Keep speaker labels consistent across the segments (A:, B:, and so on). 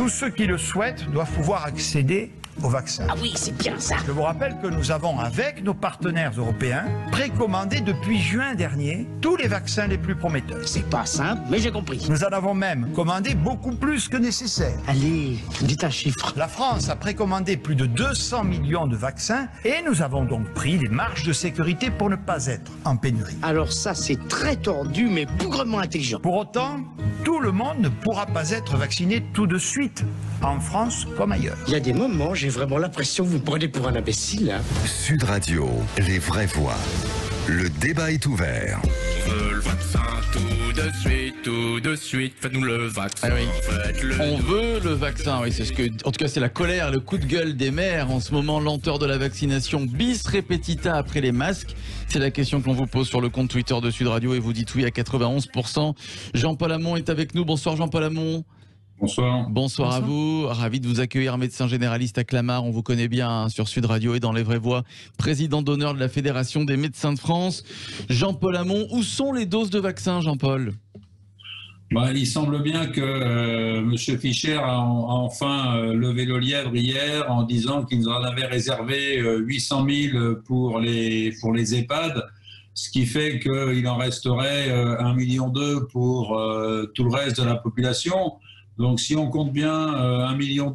A: Tous ceux qui le souhaitent doivent pouvoir accéder au vaccin.
B: Ah oui, c'est bien ça.
A: Je vous rappelle que nous avons, avec nos partenaires européens, précommandé depuis juin dernier tous les vaccins les plus prometteurs.
B: C'est pas simple, mais j'ai compris.
A: Nous en avons même commandé beaucoup plus que nécessaire.
B: Allez, dites un chiffre.
A: La France a précommandé plus de 200 millions de vaccins et nous avons donc pris des marges de sécurité pour ne pas être en pénurie.
B: Alors ça, c'est très tordu, mais bougrement intelligent.
A: Pour autant, tout le monde ne pourra pas être vacciné tout de suite, en France comme ailleurs.
B: Il y a des moments, j'ai vraiment l'impression que vous me prenez pour un imbécile. Hein.
C: Sud Radio, les vraies voix. Le débat est ouvert.
D: On veut le vaccin tout de suite, faites-nous le vaccin.
E: Ah oui. On veut le vaccin, oui, c'est ce que, en tout cas, c'est la colère, le coup de gueule des maires en ce moment, lenteur de la vaccination, bis repetita après les masques. C'est la question qu'on vous pose sur le compte Twitter de Sud Radio et vous dites oui à 91%. Jean-Paul Hamon est avec nous. Bonsoir Jean-Paul Hamon.
F: Bonsoir.
E: Bonsoir à vous, ravi de vous accueillir, médecin généraliste à Clamart, on vous connaît bien hein, sur Sud Radio et dans Les Vraies Voix, président d'honneur de la Fédération des médecins de France. Jean-Paul Hamon, où sont les doses de vaccins, Jean-Paul ?
F: Il semble bien que M. Fischer a enfin levé le lièvre hier en disant qu'il nous en avait réservé 800 000 pour les EHPAD, ce qui fait qu'il en resterait 1,2 million pour tout le reste de la population. Donc si on compte bien 1,2 million,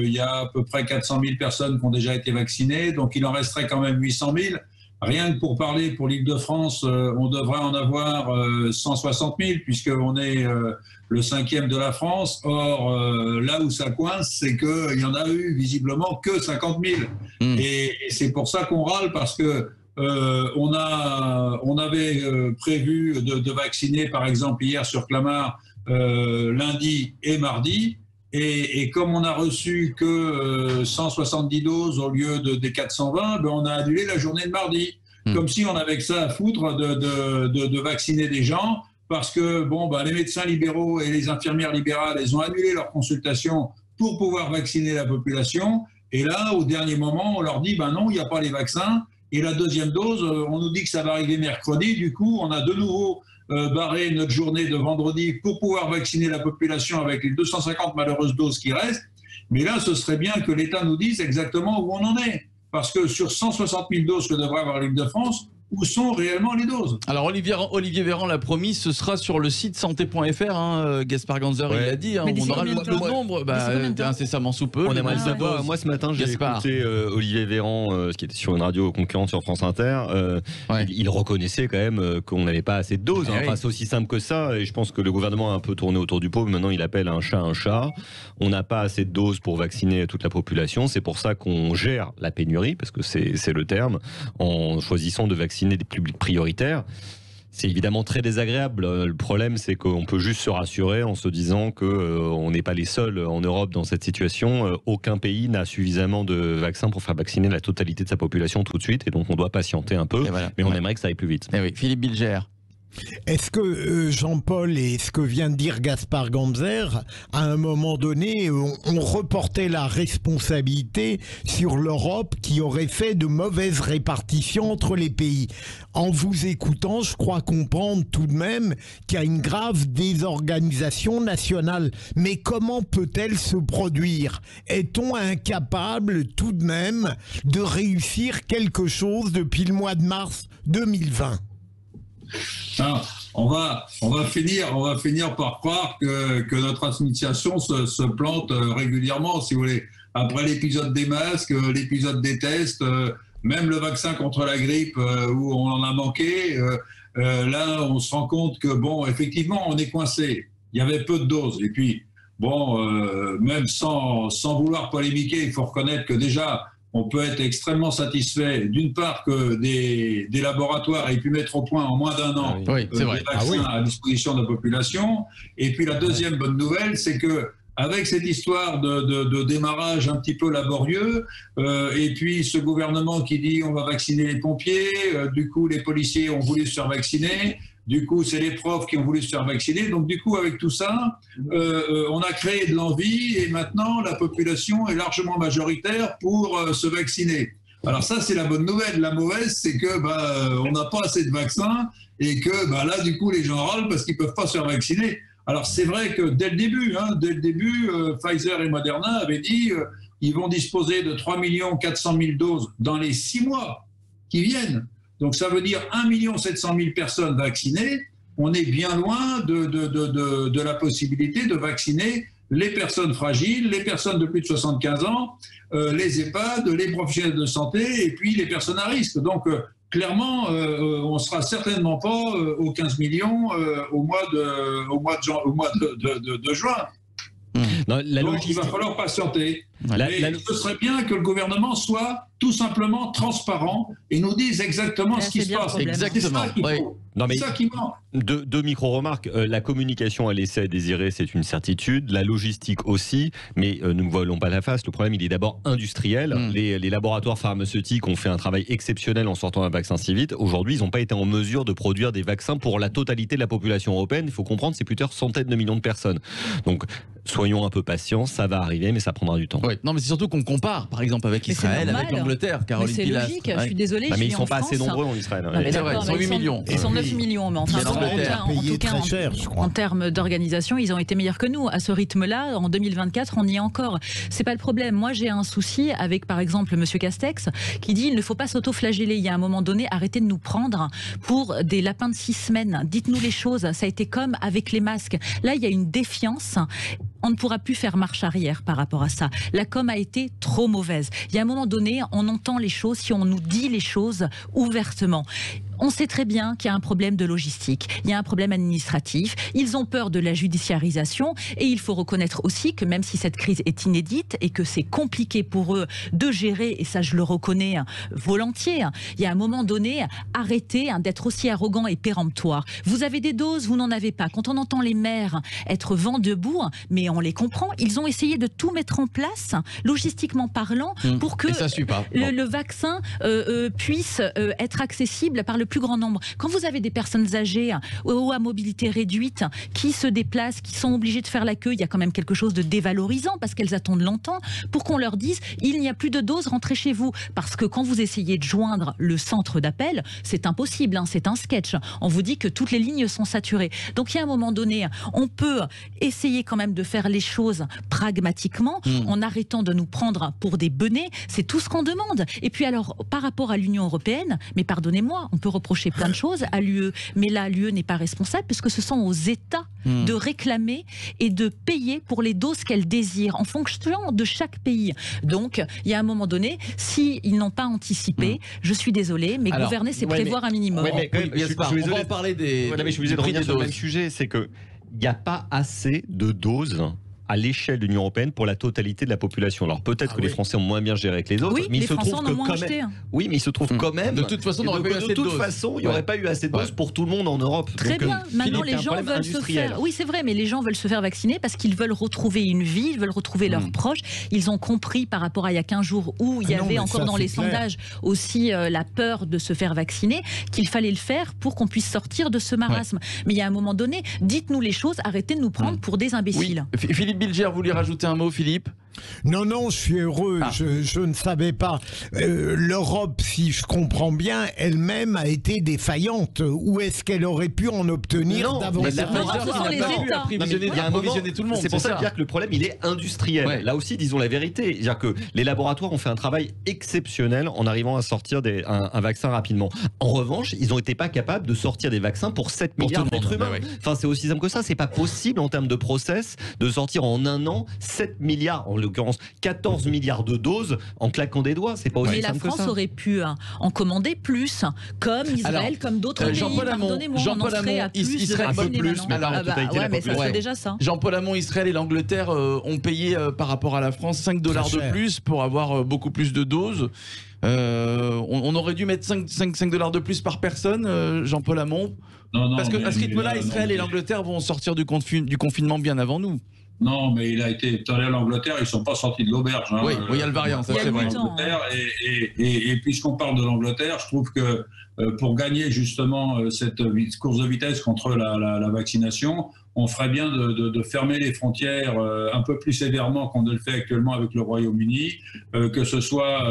F: il y a à peu près 400 000 personnes qui ont déjà été vaccinées, donc il en resterait quand même 800 000. Rien que pour parler pour l'Île-de-France, on devrait en avoir 160 000 puisqu'on est le 5e de la France. Or, là où ça coince, c'est qu'il y en a eu visiblement que 50 000. Et c'est pour ça qu'on râle parce que on avait prévu de vacciner, par exemple, hier sur Clamart, lundi et mardi. Et comme on n'a reçu que 170 doses au lieu des 420, on a annulé la journée de mardi. Comme si on avait que ça à foutre de vacciner des gens, parce que les médecins libéraux et les infirmières libérales, elles ont annulé leur consultation pour pouvoir vacciner la population. Et là, au dernier moment, on leur dit non, il n'y a pas les vaccins. Et la deuxième dose, on nous dit que ça va arriver mercredi. Du coup, on a de nouveau barré notre journée de vendredi pour pouvoir vacciner la population avec les 250 malheureuses doses qui restent. Mais là, ce serait bien que l'État nous dise exactement où on en est. Parce que sur 160 000 doses que devrait avoir l'Île-de-France, où sont réellement les doses? Alors
E: Olivier Véran l'a promis, ce sera sur le site santé.fr. Gaspard Ganzer, il l'a dit. On aura le nombre incessamment sous peu.
G: On aimerait le savoir. Moi, ce matin, j'ai écouté Olivier Véran, qui était sur une radio concurrente sur France Inter. Il reconnaissait quand même qu'on n'avait pas assez de doses. C'est aussi simple que ça. Et je pense que le gouvernement a un peu tourné autour du pot. Maintenant, il appelle un chat un chat. On n'a pas assez de doses pour vacciner toute la population. C'est pour ça qu'on gère la pénurie, parce que c'est le terme, en choisissant de vacciner des publics prioritaires. C'est évidemment très désagréable. Le problème, c'est qu'on peut juste se rassurer en se disant qu'on n'est pas les seuls en Europe dans cette situation. Aucun pays n'a suffisamment de vaccins pour faire vacciner la totalité de sa population tout de suite, et donc on doit patienter un peu, mais on aimerait que ça aille plus vite.
E: Philippe Bilger.
H: Est-ce que Jean-Paul et ce que vient de dire Gaspard Ganzer, à un moment donné, on reportait la responsabilité sur l'Europe qui aurait fait de mauvaises répartitions entre les pays? En vous écoutant, je crois comprendre tout de même qu'il y a une grave désorganisation nationale. Mais comment peut-elle se produire? Est-on incapable tout de même de réussir quelque chose depuis le mois de mars 2020?
F: On va finir par croire que notre administration se plante régulièrement, si vous voulez. Après l'épisode des masques, l'épisode des tests, même le vaccin contre la grippe où on en a manqué, là on se rend compte que effectivement on est coincé. Il y avait peu de doses. Et puis même sans vouloir polémiquer, il faut reconnaître que déjà on peut être extrêmement satisfait, d'une part, que des laboratoires aient pu mettre au point en moins d'un an des vaccins à disposition de la population. Et puis la deuxième bonne nouvelle, c'est que avec cette histoire de démarrage un petit peu laborieux, et puis ce gouvernement qui dit on va vacciner les pompiers, du coup les policiers ont voulu se faire vacciner, du coup c'est les profs qui ont voulu se faire vacciner, donc du coup avec tout ça, on a créé de l'envie et maintenant la population est largement majoritaire pour se vacciner. Alors ça c'est la bonne nouvelle. La mauvaise c'est que on n'a pas assez de vaccins et que là du coup les gens râlent parce qu'ils peuvent pas se faire vacciner. Alors c'est vrai que dès le début, Pfizer et Moderna avaient dit ils vont disposer de 3 400 000 doses dans les 6 mois qui viennent. Donc ça veut dire 1 700 000 personnes vaccinées. On est bien loin de la possibilité de vacciner les personnes fragiles, les personnes de plus de 75 ans, les EHPAD, les professionnels de santé et puis les personnes à risque. Donc clairement, on ne sera certainement pas aux 15 millions au mois de juin.
G: Non,
F: donc il va falloir patienter. Ce serait bien que le gouvernement soit tout simplement transparent et nous dise exactement ce qui se passe.
E: Exactement.
F: C'est ça qui manque.
G: Deux micro-remarques. La communication a laissé à désirer, c'est une certitude. La logistique aussi, mais nous ne voilons pas la face. Le problème, il est d'abord industriel. Les laboratoires pharmaceutiques ont fait un travail exceptionnel en sortant un vaccin si vite. Aujourd'hui, ils n'ont pas été en mesure de produire des vaccins pour la totalité de la population européenne. Il faut comprendre, c'est plusieurs centaines de millions de personnes. Donc, soyons un peu patients, ça va arriver, mais ça prendra du temps.
E: Ouais. Non, mais c'est surtout qu'on compare, par exemple, avec Israël, avec l'Angleterre.
I: Caroline Pilastre. C'est logique, je suis désolée.
G: Mais ils ne sont pas assez nombreux en Israël.
E: C'est vrai, ils sont 8 millions.
I: Ils sont 9 millions, mais en tout cas, en termes d'organisation, ils ont été meilleurs que nous. À ce rythme-là, en 2024, on y est encore. C'est pas le problème. Moi, j'ai un souci avec, par exemple, M. Castex, qui dit il ne faut pas s'auto-flageller. Il y a un moment donné, arrêtez de nous prendre pour des lapins de 6 semaines. Dites-nous les choses. Ça a été comme avec les masques. Là, il y a une défiance. On ne pourra plus faire marche arrière par rapport à ça. La com a été trop mauvaise. Il y a un moment donné, on entend les choses si on nous dit les choses ouvertement. On sait très bien qu'il y a un problème de logistique, il y a un problème administratif, ils ont peur de la judiciarisation et il faut reconnaître aussi que même si cette crise est inédite et que c'est compliqué pour eux de gérer, et ça je le reconnais volontiers, il y a un moment donné, arrêtez d'être aussi arrogant et péremptoire. Vous avez des doses, vous n'en avez pas. Quand on entend les maires être vent debout, mais on les comprend, ils ont essayé de tout mettre en place, logistiquement parlant, pour que le vaccin puisse être accessible par le plus grand nombre. Quand vous avez des personnes âgées ou à mobilité réduite qui se déplacent, qui sont obligées de faire la queue, il y a quand même quelque chose de dévalorisant parce qu'elles attendent longtemps pour qu'on leur dise il n'y a plus de doses, rentrez chez vous. Parce que quand vous essayez de joindre le centre d'appel, c'est impossible, c'est un sketch. On vous dit que toutes les lignes sont saturées. Donc il y a un moment donné, on peut essayer quand même de faire les choses pragmatiquement en arrêtant de nous prendre pour des benets. C'est tout ce qu'on demande. Et puis alors, par rapport à l'Union européenne, mais pardonnez-moi, on peut reprocher plein de choses à l'UE, mais là, l'UE n'est pas responsable puisque ce sont aux États de réclamer et de payer pour les doses qu'elles désirent en fonction de chaque pays. Donc, il y a un moment donné, s'ils n'ont pas anticipé, je suis désolée, mais alors, gouverner, c'est prévoir un minimum.
E: On va en parler des...
G: je suis obligé de revenir sur le même sujet, c'est qu'il n'y a pas assez de doses à l'échelle de l'Union européenne pour la totalité de la population. Alors peut-être que les Français ont moins bien géré que les autres, mais il se trouve que quand même... Oui, mais il se trouve quand même...
E: De toute façon, il
G: n'y aurait pas eu assez de doses pour tout le monde en Europe.
I: Très bien. Maintenant, les gens veulent se faire... Oui, c'est vrai, mais les gens veulent se faire vacciner parce qu'ils veulent retrouver une vie, ils veulent retrouver leurs proches. Ils ont compris par rapport à il y a 15 jours où il y avait encore dans les sondages aussi la peur de se faire vacciner, qu'il fallait le faire pour qu'on puisse sortir de ce marasme. Mais il y a un moment donné, dites-nous les choses, arrêtez de nous prendre pour des imbéciles.
E: Philippe Bilger, vous voulez rajouter un mot, Philippe ?
H: Non, je suis heureux. Je ne savais pas. L'Europe, si je comprends bien, elle-même a été défaillante. Où est-ce qu'elle aurait pu en obtenir davantage ?
G: C'est pour ça que le problème, il est industriel. Là aussi, disons la vérité. C'est-à-dire que les laboratoires ont fait un travail exceptionnel en arrivant à sortir un vaccin rapidement. En revanche, ils n'ont été pas capables de sortir des vaccins pour 7 milliards d'êtres humains. Enfin, c'est aussi simple que ça. C'est pas possible en termes de process de sortir en un an 7 milliards, en l'occurrence 14 milliards de doses en claquant des doigts. C'est pas aussi simple que ça.
I: Mais la France aurait pu en commander plus, comme Israël, comme d'autres pays.
E: Jean-Paul Hamon, Israël un peu plus,
I: mais ça serait déjà ça.
E: Jean-Paul Hamon, Israël et l'Angleterre ont payé par rapport à la France 5 $ de plus pour avoir beaucoup plus de doses. On aurait dû mettre 5 $ de plus par personne, Jean-Paul Hamon. Parce qu'à ce rythme-là, Israël et l'Angleterre vont sortir du confinement bien avant nous.
F: Non, mais il a été allé à l'Angleterre, ils ne sont pas sortis de l'auberge.
E: Oui, il y a le variant, ça c'est vrai.
F: Et puisqu'on parle de l'Angleterre, je trouve que pour gagner justement cette course de vitesse contre la vaccination, on ferait bien de fermer les frontières un peu plus sévèrement qu'on ne le fait actuellement avec le Royaume-Uni, que ce soit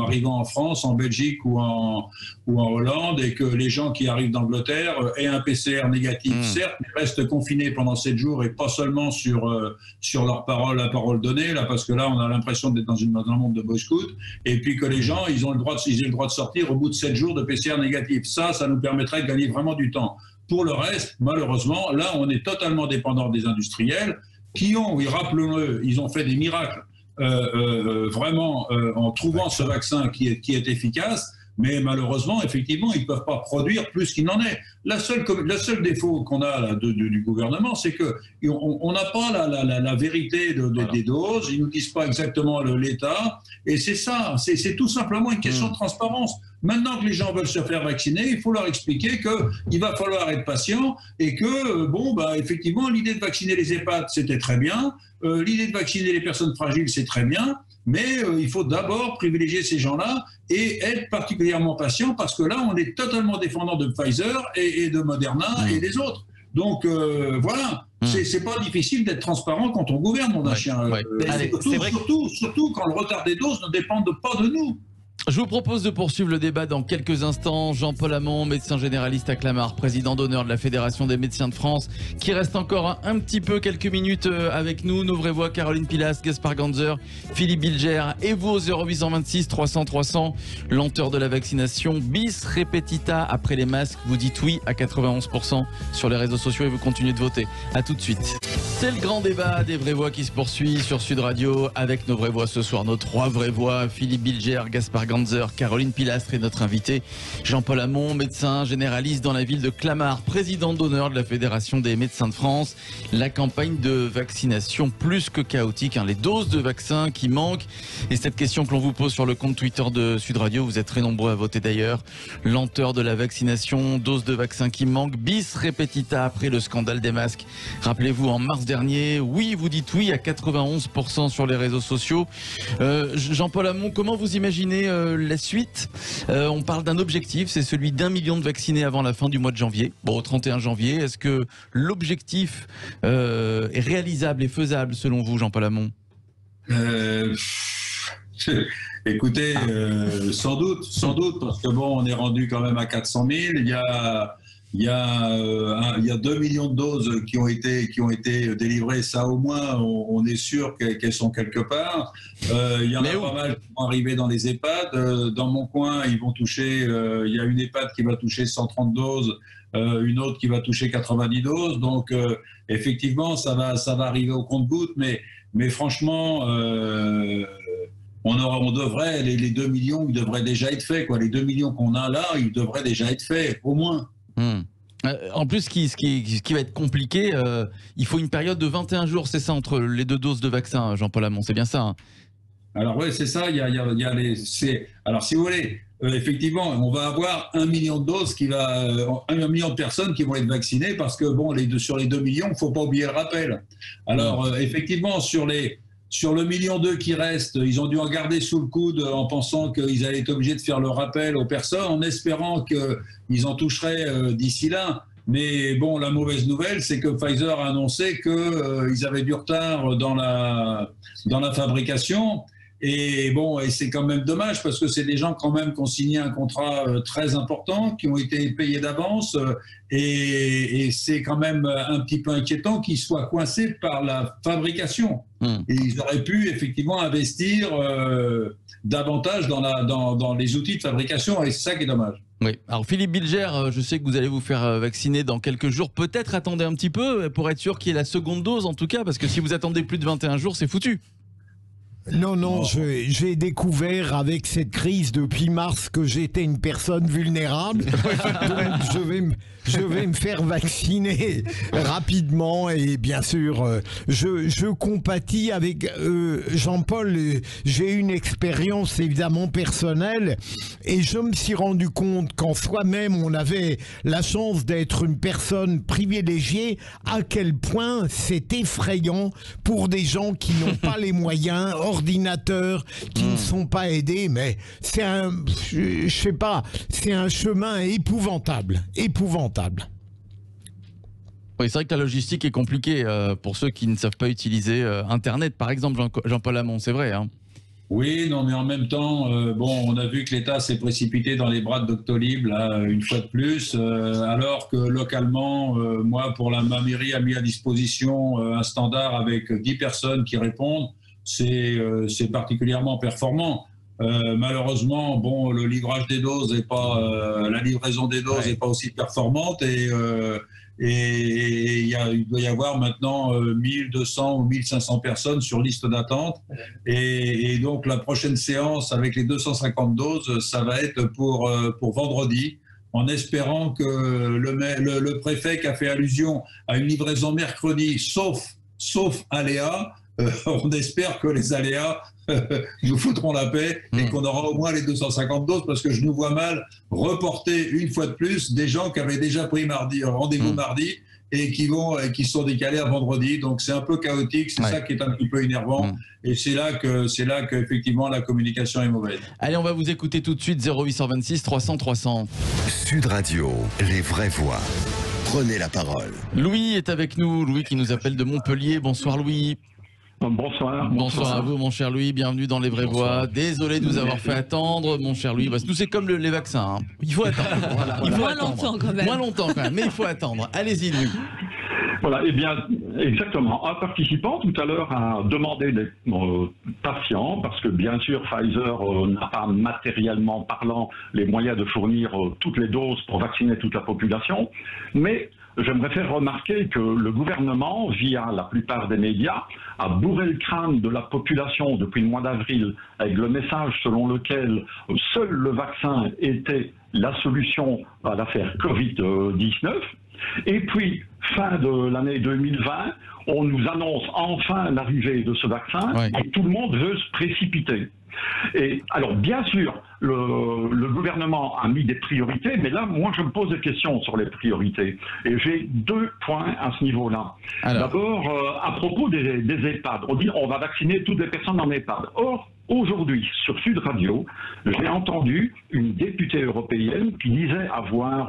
F: arrivant en France, en Belgique ou en Hollande, et que les gens qui arrivent d'Angleterre aient un PCR négatif, certes, mais restent confinés pendant 7 jours et pas seulement sur leur la parole donnée, là, parce que là, on a l'impression d'être dans un monde de boy scout, et puis que les gens, ils aient le droit de sortir au bout de 7 jours de PCR négatif. Ça nous permettrait de gagner vraiment du temps. Pour le reste, malheureusement, là, on est totalement dépendant des industriels qui ont, oui, rappelons-le, ils ont fait des miracles vraiment en trouvant ce vaccin qui est efficace, mais malheureusement, effectivement, ils ne peuvent pas produire plus qu'il n'en est. Le seul défaut qu'on a là, du gouvernement, c'est qu'on n'a pas la vérité des doses, ils ne nous disent pas exactement l'état, et c'est ça, c'est tout simplement une question de transparence. Maintenant que les gens veulent se faire vacciner, il faut leur expliquer qu'il va falloir être patient et que, effectivement, l'idée de vacciner les EHPAD, c'était très bien, l'idée de vacciner les personnes fragiles, c'est très bien, mais il faut d'abord privilégier ces gens-là et être particulièrement patient parce que là, on est totalement dépendant de Pfizer et de Moderna et des autres. Donc, voilà. C'est pas difficile d'être transparent quand on gouverne, mon chien. Surtout quand le retard des doses ne dépend pas de nous.
E: Je vous propose de poursuivre le débat dans quelques instants. Jean-Paul Hamon, médecin généraliste à Clamart, président d'honneur de la Fédération des médecins de France, qui reste encore un petit peu, quelques minutes avec nous. Nos vraies voix, Caroline Pilas, Gaspard Ganzer, Philippe Bilger et vous au 0826 300 300. Lenteur de la vaccination, bis repetita après les masques. Vous dites oui à 91% sur les réseaux sociaux et vous continuez de voter. À tout de suite. C'est le grand débat des vraies voix qui se poursuit sur Sud Radio avec nos vraies voix ce soir, nos 3 vraies voix, Philippe Bilger, Gaspard Ganzer, Caroline Pilastre et notre invité Jean-Paul Hamon, médecin généraliste dans la ville de Clamart, président d'honneur de la Fédération des médecins de France. La campagne de vaccination plus que chaotique, les doses de vaccins qui manquent. Et cette question que l'on vous pose sur le compte Twitter de Sud Radio, vous êtes très nombreux à voter d'ailleurs. Lenteur de la vaccination, doses de vaccins qui manquent, bis repetita après le scandale des masques. Rappelez-vous, en mars dernier, oui, vous dites oui à 91% sur les réseaux sociaux. Jean-Paul Hamon, comment vous imaginez la suite? On parle d'un objectif, c'est celui d'1 million de vaccinés avant la fin du mois de janvier. Bon, au 31 janvier, est-ce que l'objectif est réalisable et faisable selon vous, Jean-Paul Hamon?
F: Écoutez, sans doute, parce que on est rendu quand même à 400 000. Il y a 2 millions de doses qui ont été délivrées. Ça, au moins, on est sûr qu'elles sont quelque part. Il y en a pas mal qui vont arriver dans les EHPAD. Dans mon coin, ils vont toucher. Il y a une EHPAD qui va toucher 130 doses, une autre qui va toucher 90 doses. Donc, effectivement, ça va arriver au compte-gouttes. Mais franchement, on devrait les 2 millions, ils devraient déjà être faits, quoi. Les 2 millions qu'on a là, ils devraient déjà être faits, au moins.
E: En plus, ce qui va être compliqué, il faut une période de 21 jours, c'est ça, entre les 2 doses de vaccin, Jean-Paul Hamon, c'est bien ça, hein?
F: Alors oui, c'est ça, alors si vous voulez, effectivement, on va avoir 1 million de doses 1 million de personnes qui vont être vaccinées parce que sur les 2 millions, il ne faut pas oublier le rappel. Alors effectivement, sur le 1,2 million qui reste, ils ont dû en garder sous le coude en pensant qu'ils allaient être obligés de faire le rappel aux personnes, en espérant qu'ils en toucheraient d'ici là. Mais bon, la mauvaise nouvelle, c'est que Pfizer a annoncé qu'ils avaient du retard dans la fabrication. Et bon, et c'est quand même dommage parce que c'est des gens quand même qui ont signé un contrat très important, qui ont été payés d'avance, et c'est quand même un petit peu inquiétant qu'ils soient coincés par la fabrication. Et ils auraient pu effectivement investir davantage dans les outils de fabrication, et c'est ça qui est dommage.
E: Oui. Alors Philippe Bilger, je sais que vous allez vous faire vacciner dans quelques jours. Peut-être attendez un petit peu pour être sûr qu'il y ait la seconde dose en tout cas, parce que si vous attendez plus de 21 jours, c'est foutu.
H: Non, j'ai découvert avec cette crise depuis mars que j'étais une personne vulnérable. Donc je vais me faire vacciner rapidement et bien sûr, je compatis avec Jean-Paul. J'ai une expérience évidemment personnelle et je me suis rendu compte qu'en soi-même, on avait la chance d'être une personne privilégiée, à quel point c'est effrayant pour des gens qui n'ont pas les moyens, ordinateurs, qui ne sont pas aidés, mais c'est je sais pas, c'est un chemin épouvantable.
E: Oui, c'est vrai que la logistique est compliquée pour ceux qui ne savent pas utiliser Internet, par exemple, Jean-Paul Hamon, c'est vrai. Hein.
F: Oui, non, mais en même temps, on a vu que l'État s'est précipité dans les bras de Doctolib, là, une fois de plus, alors que localement, moi, ma mairie a mis à disposition un standard avec 10 personnes qui répondent. C'est particulièrement performant. Malheureusement, le livrage des doses n'est pas, la livraison des doses n'est pas aussi performante et il doit y avoir maintenant 1200 ou 1500 personnes sur liste d'attente et donc la prochaine séance avec les 250 doses, ça va être pour vendredi, en espérant que le préfet qui a fait allusion à une livraison mercredi, sauf aléa, on espère que les aléas nous foutront la paix et qu'on aura au moins les 250 doses, parce que je nous vois mal reporter une fois de plus des gens qui avaient déjà pris rendez-vous mardi et qui sont décalés à vendredi. Donc c'est un peu chaotique, c'est ça qui est un petit peu énervant et c'est là que effectivement la communication est mauvaise.
E: Allez, on va vous écouter tout de suite, 0826 300 300.
C: Sud Radio, les vraies voix. Prenez la parole.
E: Louis est avec nous, Louis qui nous appelle de Montpellier. Bonsoir Louis.
J: Bonsoir.
E: Bonsoir à vous, mon cher Louis. Bienvenue dans Les Vraies Voix. Désolé de nous avoir fait attendre, mon cher Louis. Nous, c'est comme les vaccins. Hein. Il faut attendre. Il faut
I: Moins
E: attendre.
I: longtemps quand même.
E: Moins longtemps quand même, mais il faut attendre. Allez-y, Louis.
J: Voilà, eh bien, exactement. Un participant tout à l'heure a demandé des patients, parce que bien sûr Pfizer n'a pas matériellement parlant les moyens de fournir toutes les doses pour vacciner toute la population, mais j'aimerais faire remarquer que le gouvernement, via la plupart des médias, a bourré le crâne de la population depuis le mois d'avril avec le message selon lequel seul le vaccin était la solution à l'affaire Covid-19. Et puis, fin de l'année 2020, on nous annonce enfin l'arrivée de ce vaccin et tout le monde veut se précipiter. Et alors, bien sûr, le gouvernement a mis des priorités, mais là, moi, je me pose des questions sur les priorités. Et j'ai 2 points à ce niveau-là. D'abord, à propos des EHPAD, on dit on va vacciner toutes les personnes en EHPAD. Or, aujourd'hui, sur Sud Radio, j'ai entendu une députée européenne qui disait avoir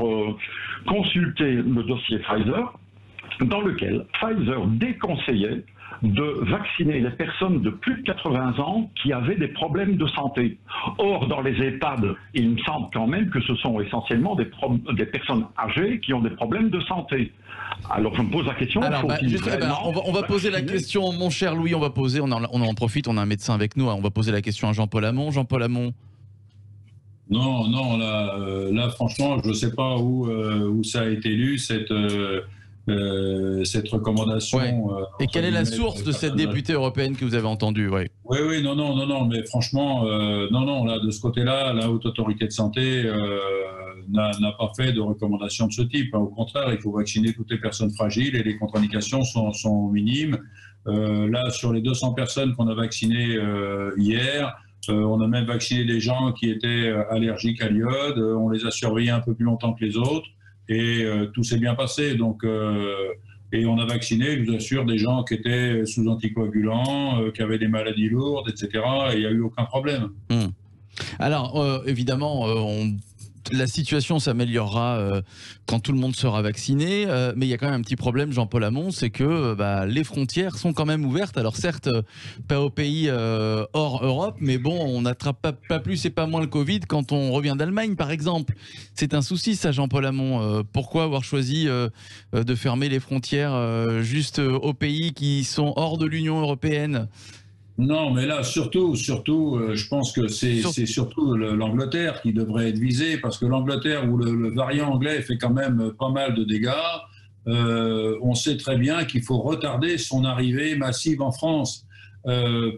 J: consulté le dossier Pfizer, dans lequel Pfizer déconseillait de vacciner les personnes de plus de 80 ans qui avaient des problèmes de santé. Or, dans les EHPAD, il me semble quand même que ce sont essentiellement des personnes âgées qui ont des problèmes de santé. Alors, je me pose la question...
E: Alors, on va poser la question, mon cher Louis, on en profite, on a un médecin avec nous, on va poser la question à Jean-Paul Hamon. Jean-Paul Hamon.
F: Non, là franchement, je ne sais pas où ça a été lu, cette recommandation.
E: Et quelle est la source de cette députée européenne que vous avez entendue?
F: Oui, non, mais franchement, là, de ce côté-là, la Haute Autorité de Santé n'a pas fait de recommandation de ce type. Au contraire, il faut vacciner toutes les personnes fragiles et les contre-indications sont minimes. Là, sur les 200 personnes qu'on a vaccinées hier, on a même vacciné des gens qui étaient allergiques à l'iode, on les a surveillés un peu plus longtemps que les autres. Et tout s'est bien passé. Donc, et on a vacciné, je vous assure, des gens qui étaient sous anticoagulants, qui avaient des maladies lourdes, etc. Et il n'y a eu aucun problème.
E: Alors, évidemment, la situation s'améliorera quand tout le monde sera vacciné, mais il y a quand même un petit problème, Jean-Paul Hamon, c'est que les frontières sont quand même ouvertes. Alors certes, pas aux pays hors Europe, mais bon, on n'attrape pas plus et pas moins le Covid quand on revient d'Allemagne, par exemple. C'est un souci, ça, Jean-Paul Hamon. Pourquoi avoir choisi de fermer les frontières juste aux pays qui sont hors de l'Union européenne ?
F: Non, mais là, surtout, je pense que c'est surtout l'Angleterre qui devrait être visée, parce que l'Angleterre, où le variant anglais fait quand même pas mal de dégâts, on sait très bien qu'il faut retarder son arrivée massive en France,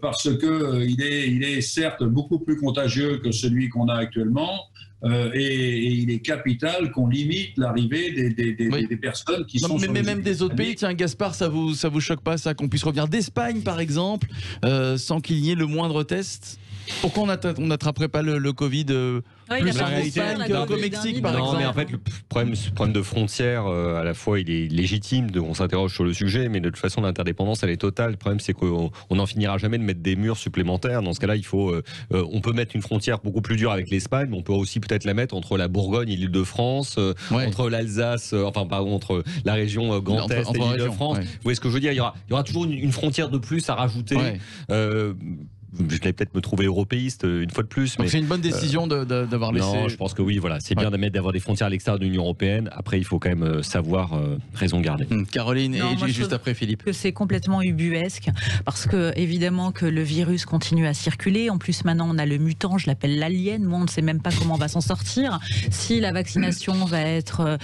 F: parce qu'il est certes beaucoup plus contagieux que celui qu'on a actuellement, et il est capital qu'on limite l'arrivée des personnes qui sont...
E: Mais même des autres pays, tiens Gaspard, ça vous choque pas ça, qu'on puisse revenir d'Espagne par exemple, sans qu'il y ait le moindre test ? Pourquoi on n'attraperait pas le Covid plus en Espagne qu'au Mexique, par exemple?
G: Non, mais en fait, le problème de frontières, à la fois, il est légitime, on s'interroge sur le sujet, mais de toute façon, l'interdépendance, elle est totale. Le problème, c'est qu'on n'en finira jamais de mettre des murs supplémentaires. Dans ce cas-là, on peut mettre une frontière beaucoup plus dure avec l'Espagne, mais on peut aussi peut-être la mettre entre la Bourgogne et l'Île-de-France, entre l'Alsace, entre la région Grand Est et l'Île-de-France. Vous voyez ce que je veux dire? Il y aura toujours une frontière de plus à rajouter. Je vais peut-être me trouver européiste une fois de plus.
E: Donc c'est une bonne décision d'avoir laissé.
G: Non, je pense que oui, voilà. C'est bien d'avoir des frontières à l'extérieur de l'Union européenne. Après, il faut quand même savoir raison garder.
E: Caroline, et juste après Philippe.
I: Que c'est complètement ubuesque, parce que évidemment que le virus continue à circuler. En plus, maintenant, on a le mutant, je l'appelle l'alien. Moi, on ne sait même pas comment on va s'en sortir. Si la vaccination va être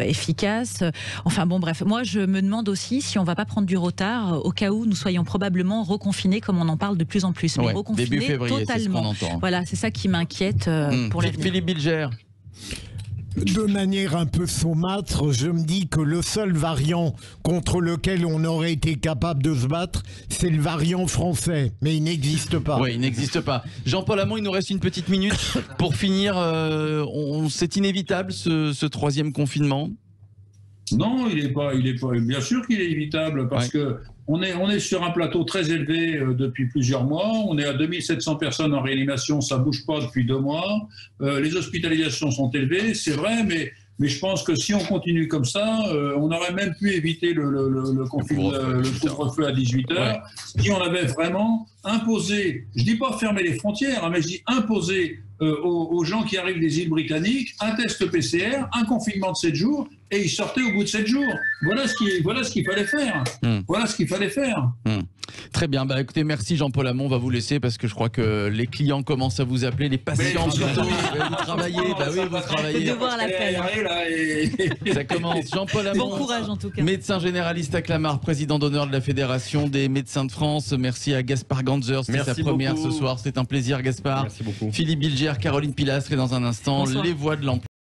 I: efficace. Enfin bon, bref. Moi, je me demande aussi si on ne va pas prendre du retard au cas où nous soyons probablement reconfinés, comme on en parle de plus en plus. Mais
E: début février,
I: totalement.
E: C'est ce qu'on entend.
I: Voilà, c'est ça qui m'inquiète pour l'avenir.
E: Philippe Bilger.
H: De manière un peu saumâtre, je me dis que le seul variant contre lequel on aurait été capable de se battre, c'est le variant français. Mais il n'existe pas.
E: Oui, il n'existe pas. Jean-Paul Hamon, il nous reste une petite minute. Pour finir, c'est inévitable ce troisième confinement?
F: Non, il est pas. Bien sûr qu'il est évitable parce que on est sur un plateau très élevé depuis plusieurs mois. On est à 2700 personnes en réanimation, ça bouge pas depuis 2 mois. Les hospitalisations sont élevées, c'est vrai, mais je pense que si on continue comme ça, on aurait même pu éviter le couvre-feu à 18h si on avait vraiment imposé, je dis pas fermer les frontières, mais je dis imposer aux gens qui arrivent des îles britanniques un test PCR, un confinement de 7 jours, et ils sortaient au bout de 7 jours. Voilà ce qu'il fallait faire. Voilà ce qu'il fallait faire.
E: Très bien. Bah, écoutez, merci Jean-Paul Hamon. On va vous laisser parce que je crois que les clients commencent à vous appeler, les patients surtout. Vous travaillez. Bah oui, vous travaillez.
I: De voir l'appel.
E: Ça commence. Jean-Paul Hamon.
I: Bon courage en tout cas.
E: Médecin généraliste à Clamart, président d'honneur de la Fédération des médecins de France. Merci à Gaspard Ganzer. C'était sa première ce soir. C'est un plaisir, Gaspard.
G: Merci beaucoup.
E: Philippe Bilger, Caroline Pilastre et dans un instant, les voix de l'emploi.